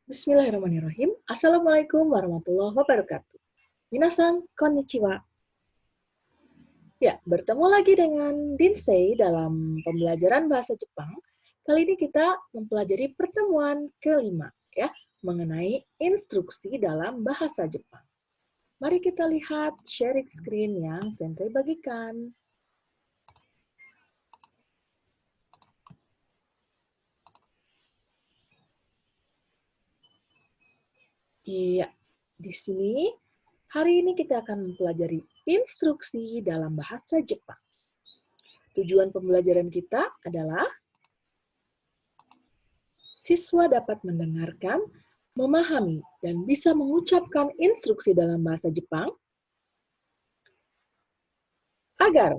Bismillahirrahmanirrahim. Assalamualaikum warahmatullahi wabarakatuh. Minasan, konnichiwa. Ya, bertemu lagi dengan Dinsei dalam pembelajaran bahasa Jepang. Kali ini kita mempelajari pertemuan kelima, ya, mengenai instruksi dalam bahasa Jepang. Mari kita lihat sharing screen yang Sensei bagikan. Iya, di sini hari ini kita akan mempelajari instruksi dalam bahasa Jepang. Tujuan pembelajaran kita adalah siswa dapat mendengarkan, memahami, dan bisa mengucapkan instruksi dalam bahasa Jepang agar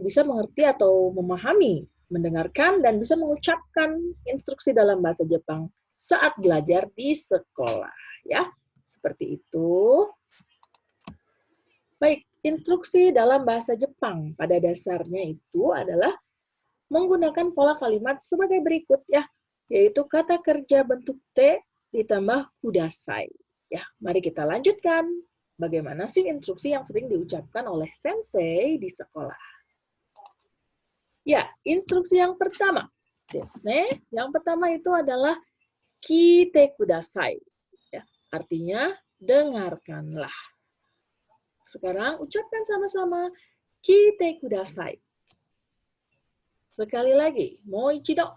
bisa mengerti atau memahami, mendengarkan, dan bisa mengucapkan instruksi dalam bahasa Jepang saat belajar di sekolah. Ya, seperti itu. Baik, instruksi dalam bahasa Jepang pada dasarnya itu adalah menggunakan pola kalimat sebagai berikut ya, yaitu kata kerja bentuk T ditambah kudasai. Ya, mari kita lanjutkan. Bagaimana sih instruksi yang sering diucapkan oleh sensei di sekolah? Ya, instruksi yang pertama. Yang pertama itu adalah kite kudasai. Ya, artinya dengarkanlah. Sekarang ucapkan sama-sama kite kudasai. Sekali lagi, moichido.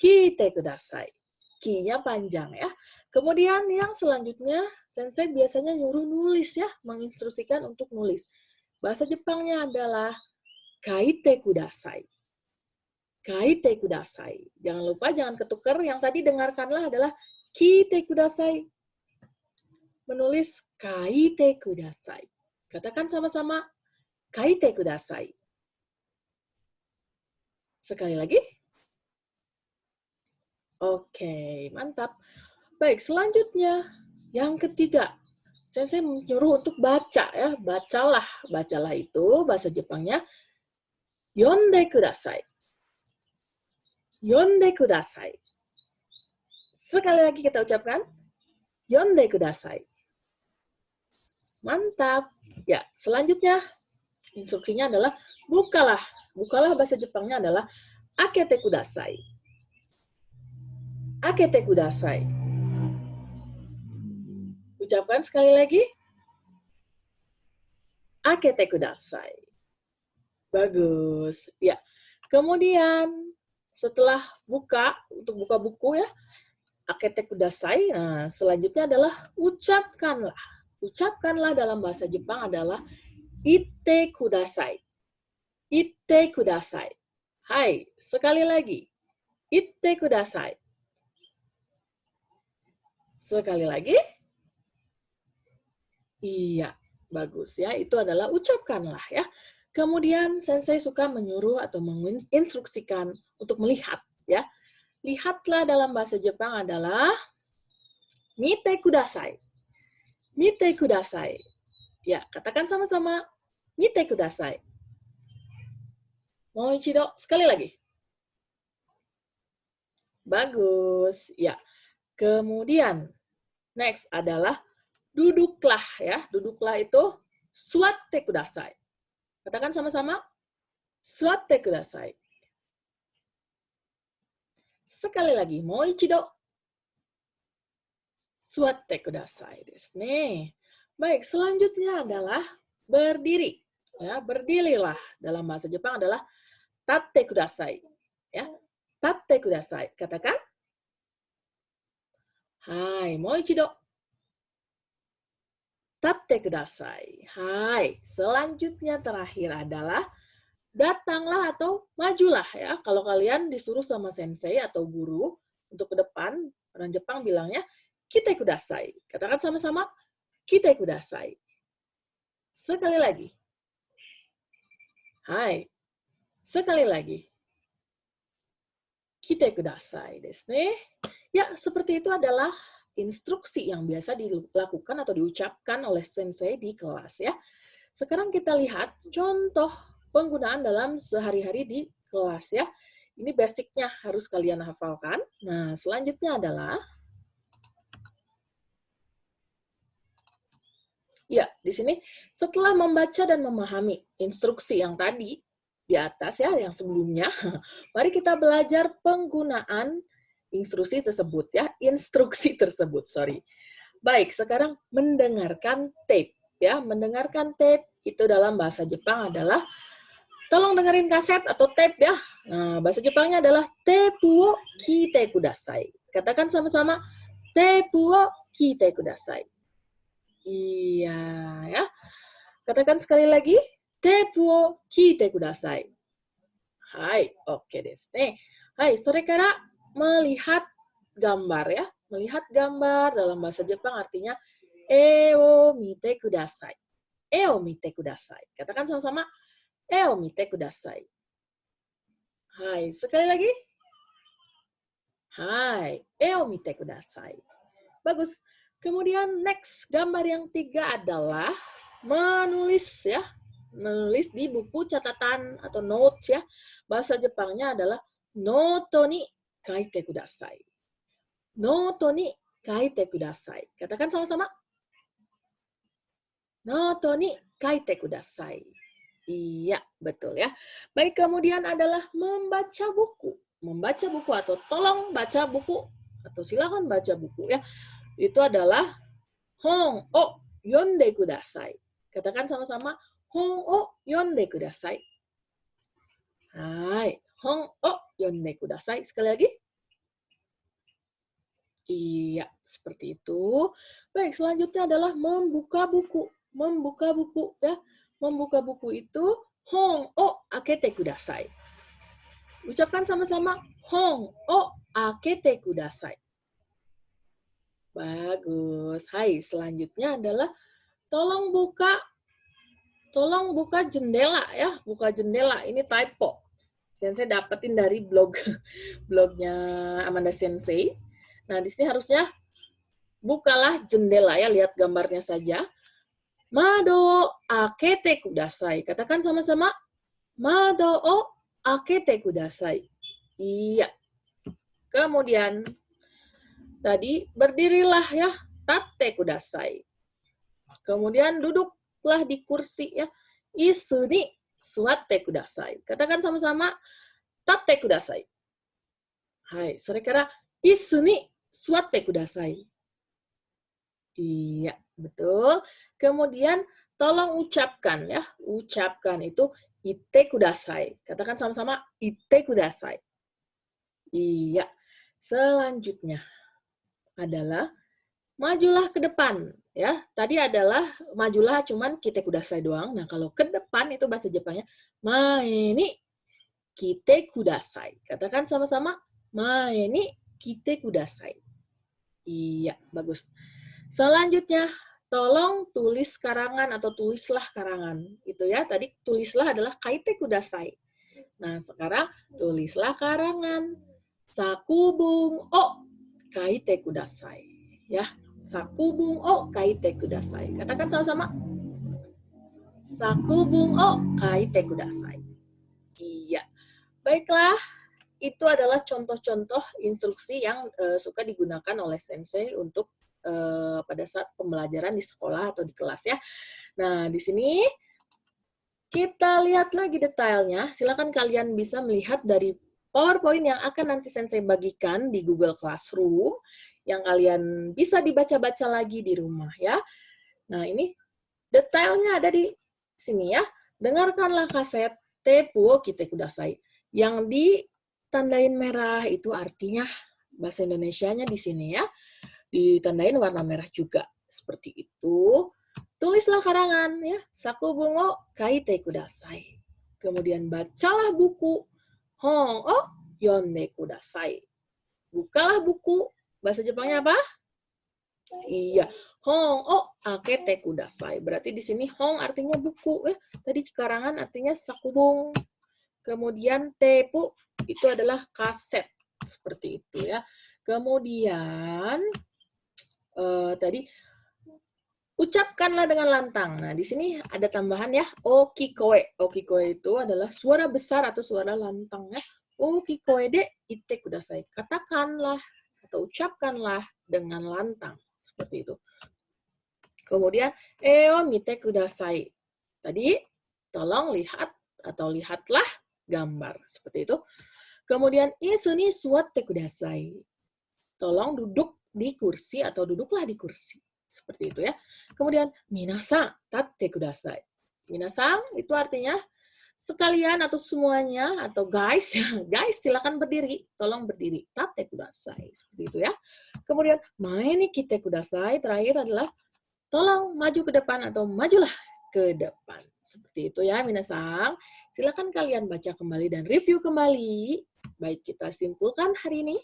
Kite kudasai. Ki-nya panjang ya. Kemudian yang selanjutnya, sensei biasanya nyuruh nulis ya, menginstruksikan untuk nulis. Bahasa Jepangnya adalah kaite kudasai. Kaite kudasai. Jangan lupa, jangan ketukar. Yang tadi dengarkanlah adalah kite kudasai. Menulis kaite kudasai. Katakan sama-sama kaite kudasai. Sekali lagi. Oke, mantap. Baik, selanjutnya yang ketiga. Sensei menyuruh untuk baca ya, bacalah. Bacalah itu bahasa Jepangnya yonde kudasai. Yonde kudasai. Sekali lagi kita ucapkan yonde kudasai. Mantap. Ya, selanjutnya instruksinya adalah bukalah. Bukalah bahasa Jepangnya adalah akete kudasai. Akete kudasai. Ucapkan sekali lagi. Akete kudasai. Bagus. Ya. Kemudian setelah buka, untuk buka buku ya, akete kudasai. Nah, selanjutnya adalah ucapkanlah. Ucapkanlah dalam bahasa Jepang adalah ite kudasai. Ite kudasai. Hai, sekali lagi. Ite kudasai. Sekali lagi. Iya, bagus ya. Itu adalah ucapkanlah ya. Kemudian sensei suka menyuruh atau menginstruksikan untuk melihat ya. Lihatlah dalam bahasa Jepang adalah mite kudasai. Mite kudasai. Ya, katakan sama-sama mite kudasai. Moichido, sekali lagi. Bagus. Ya. Kemudian next adalah duduklah ya. Duduklah itu suatte kudasai. Katakan sama-sama suatte kudasai. Sekali lagi, moichido. Suatte kudasai desu ne. Baik, selanjutnya adalah berdiri. Ya, berdirilah dalam bahasa Jepang adalah tatte kudasai. Ya, tatte kudasai. Katakan. Hai, moichido. Tatte kudasai. Hai. Selanjutnya terakhir adalah datanglah atau majulah ya. Kalau kalian disuruh sama sensei atau guru untuk ke depan, orang Jepang bilangnya kite kudasai. Katakan sama-sama kite kudasai. Sekali lagi. Hai. Sekali lagi. Kite kudasai desu ne. Ya, seperti itu adalah instruksi yang biasa dilakukan atau diucapkan oleh sensei di kelas ya. Sekarang kita lihat contoh penggunaan dalam sehari-hari di kelas ya. Ini basicnya harus kalian hafalkan. Nah, selanjutnya adalah, ya, di sini setelah membaca dan memahami instruksi yang tadi di atas ya, yang sebelumnya, mari kita belajar penggunaan instruksi tersebut ya, instruksi tersebut, sorry. Baik, sekarang mendengarkan tape ya, mendengarkan tape itu dalam bahasa Jepang adalah tolong dengerin kaset atau tape ya. Nah, bahasa Jepangnya adalah tepu wo kite kudasai. Katakan sama-sama, tepu wo kite kudasai. Iya ya. Katakan sekali lagi, tepu wo kite kudasai. Hai, oke desu ne. Hai, sore kara melihat gambar ya. Melihat gambar dalam bahasa Jepang artinya e o mite kudasai. E o mite kudasai. Katakan sama-sama, e o mite kudasai. Hai, sekali lagi. Hai, e o mite kudasai. Bagus. Kemudian next, gambar yang 3 adalah menulis ya. Menulis di buku catatan atau notes ya. Bahasa Jepangnya adalah noto ni kaite kudasai. Noto ni kaite kudasai. Katakan sama-sama. Noto ni kaite kudasai. Iya, betul ya. Baik, kemudian adalah membaca buku. Membaca buku atau tolong baca buku atau silakan baca buku ya. Itu adalah hong o yonde kudasai. Katakan sama-sama, hong o yonde kudasai. Hai, hong o yonde kudasai. Sekali lagi. Iya, seperti itu. Baik, selanjutnya adalah membuka buku. Membuka buku ya. Membuka buku itu hong o akete kudasai. Ucapkan sama-sama hong o akete kudasai. Bagus. Hai, selanjutnya adalah tolong buka jendela ya. Buka jendela. Ini typo. Sensei dapetin dari blognya Amanda Sensei. Nah, di sini harusnya bukalah jendela ya, lihat gambarnya saja. Mado akete kudasai. Katakan sama-sama. Mado o akete kudasai. Iya. Kemudian tadi berdirilah ya. Tate kudasai. Kemudian duduklah di kursi ya. Isu ni suwatte kudasai. Katakan sama-sama. Tate kudasai. Hai, sore kara isu ni suwatte kudasai. Iya, betul. Kemudian tolong ucapkan ya. Ucapkan itu ite kudasai. Katakan sama-sama ite kudasai. Iya. Selanjutnya adalah majulah ke depan ya. Tadi adalah majulah cuman kite kudasai doang. Nah, kalau ke depan itu bahasa Jepangnya mae ni kite kudasai. Katakan sama-sama mae ni kite kudasai. Iya, bagus. Selanjutnya, tolong tulis karangan atau tulislah karangan. Itu ya, tadi tulislah adalah kaite kudasai. Nah, sekarang tulislah karangan. Sakubung o kaite kudasai. Ya, sakubung o kaite kudasai. Katakan sama-sama. Sakubung o kaite kudasai. Iya. Baiklah, itu adalah contoh-contoh instruksi yang suka digunakan oleh sensei untuk pada saat pembelajaran di sekolah atau di kelas ya. Nah, di sini kita lihat lagi detailnya. Silakan kalian bisa melihat dari PowerPoint yang akan nanti sensei bagikan di Google Classroom yang kalian bisa dibaca-baca lagi di rumah ya. Nah, ini detailnya ada di sini ya. Dengarkanlah kaset Tepu Kite Kudasai. Yang ditandain merah itu artinya bahasa Indonesianya di sini ya. Ditandain warna merah juga. Seperti itu. Tulislah karangan ya. Sakubungo kaite kudasai. Kemudian bacalah buku. Hong o yonde kudasai. Bukalah buku. Bahasa Jepangnya apa? Iya. Hong o akete kudasai. Berarti di sini hong artinya buku ya. Tadi karangan artinya sakubung. Kemudian tepu itu adalah kaset. Seperti itu ya. Kemudian tadi ucapkanlah dengan lantang. Nah, di sini ada tambahan ya, okikoe. Okikoe itu adalah suara besar atau suara lantang ya. O kikoe de itte kudasai. Katakanlah atau ucapkanlah dengan lantang. Seperti itu. Kemudian, eo mite kudasai. Tadi, tolong lihat atau lihatlah gambar. Seperti itu. Kemudian, isu ni suwatte kudasai. Tolong duduk di kursi atau duduklah di kursi. Seperti itu ya. Kemudian, minasan tatte kudasai. Minasan itu artinya sekalian atau semuanya atau guys, guys silakan berdiri, tolong berdiri. Tate kudasai, seperti itu ya. Kemudian mae ni kite kudasai, terakhir adalah tolong maju ke depan atau majulah ke depan. Seperti itu ya minasang. Silakan kalian baca kembali dan review kembali. Baik, kita simpulkan hari ini.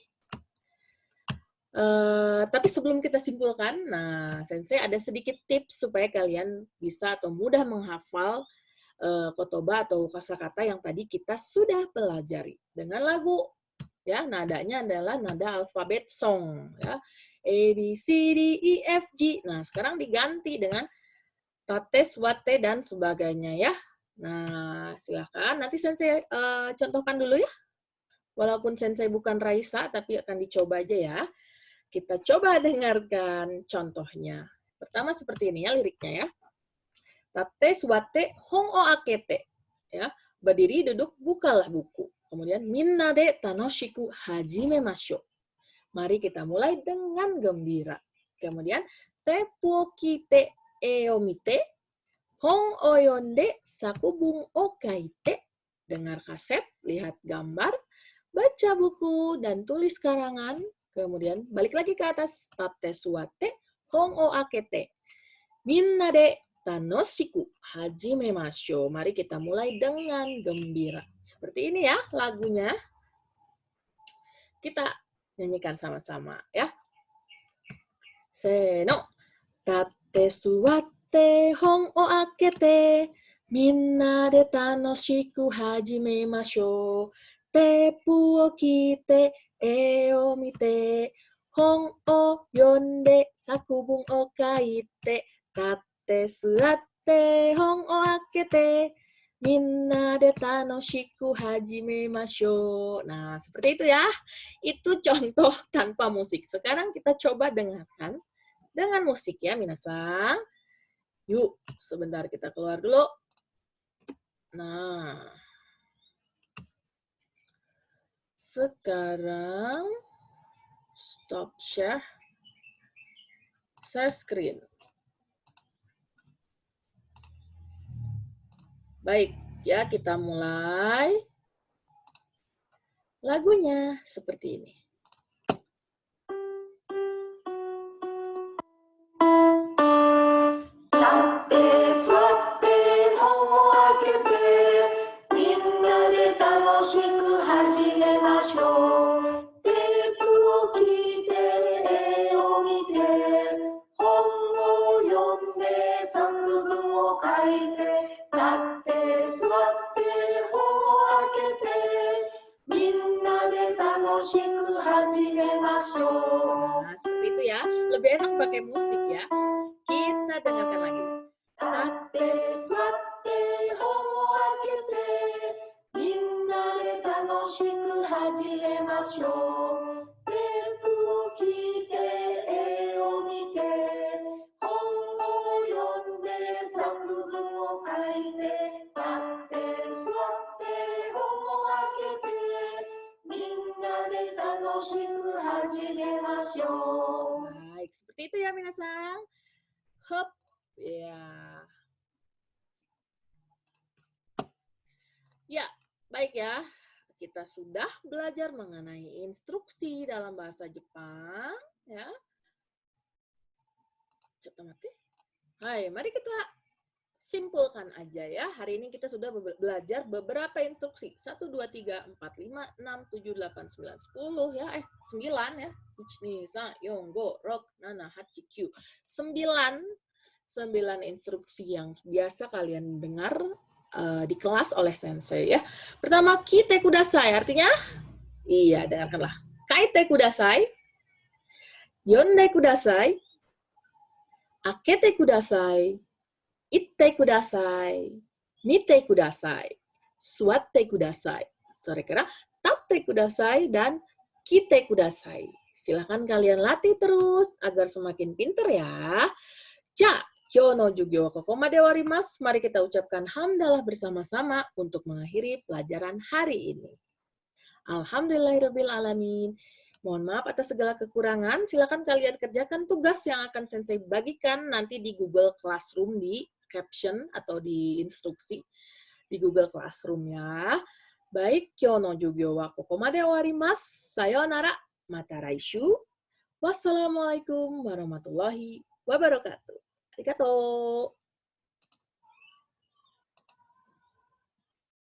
Tapi sebelum kita simpulkan, nah Sensei ada sedikit tips supaya kalian bisa atau mudah menghafal kotoba atau kosakata yang tadi kita sudah pelajari dengan lagu. Ya, nadanya adalah nada alfabet song. Ya. A, B, C, D, E, F, G. Nah, sekarang diganti dengan tate, swate, dan sebagainya ya. Nah, silakan. Nanti Sensei contohkan dulu ya. Walaupun Sensei bukan Raisa, tapi akan dicoba aja ya. Kita coba dengarkan contohnya. Pertama seperti ini ya liriknya ya. Tate, swate, hong o akete. Ya, berdiri, duduk, bukalah buku. Kemudian minna de tanoshiku hajimemashou. Mari kita mulai dengan gembira. Kemudian teppo kite e o mite, hong o yonde sakubung o kaite. Dengar kaset, lihat gambar, baca buku dan tulis karangan. Kemudian balik lagi ke atas. Tate suwate hong o akete. Minna de tanoshiku hajimemashou. Mari kita mulai dengan gembira. Seperti ini ya lagunya. Kita nyanyikan sama-sama ya. Seno. Tate suwate hong o akete. Minna de tanoshiku hajimemashou. Teppu o kite e o mite. Hong o yonde sakubung o kaite. Tate suwate hong o akete. Minna de tanoshiku hajimemashou. Nah, seperti itu ya. Itu contoh tanpa musik. Sekarang kita coba dengarkan dengan musik ya, minasang. Yuk, sebentar kita keluar dulu. Nah, sekarang stop share screen. Baik, ya kita mulai. Lagunya seperti ini. Nah, seperti itu ya. Lebih enak pakai musik ya. Kita dengarkan lagi. Tate suwatte homo akete. Minna de tanoshiku hajimemashou. Teppu o kite e o mite. Hon o yonde sakubun o kaite. Tate suwatte homo akete. Minna de tanoshiku hajimemashou. Baik, seperti itu ya minasang. Hop, ya. Ya, baik ya. Kita sudah belajar mengenai instruksi dalam bahasa Jepang, ya. Hai, mari kita simpulkan aja ya. Hari ini kita sudah belajar beberapa instruksi. 1, 2, 3, 4, 5, 6, 7, 8, 9, 10 ya. 9 ya. Ichi, sa, yonggo, rok, nana, hachi, kyu. 9 instruksi yang biasa kalian dengar di kelas oleh sensei ya. Pertama, kite kudasai. Artinya, iya, dengarkanlah. Kaite kudasai. Yonde kudasai. Akete kudasai. Itte kudasai, mite kudasai, suwatte kudasai. それから tate kudasai, dan kite kudasai. Silahkan kalian latih terus agar semakin pinter ya. Ja, kyou no jugyo wa kokoma de warimasu. Mari kita ucapkan hamdalah bersama-sama untuk mengakhiri pelajaran hari ini. Alhamdulillahirabbil alamin. Mohon maaf atas segala kekurangan. Silakan kalian kerjakan tugas yang akan Sensei bagikan nanti di Google Classroom di caption atau di instruksi di Google Classroom ya. Baik, kyou no jugyo wa kokomade owarimasu. Sayonara, mata raishu. Wassalamualaikum warahmatullahi wabarakatuh. Arigatou.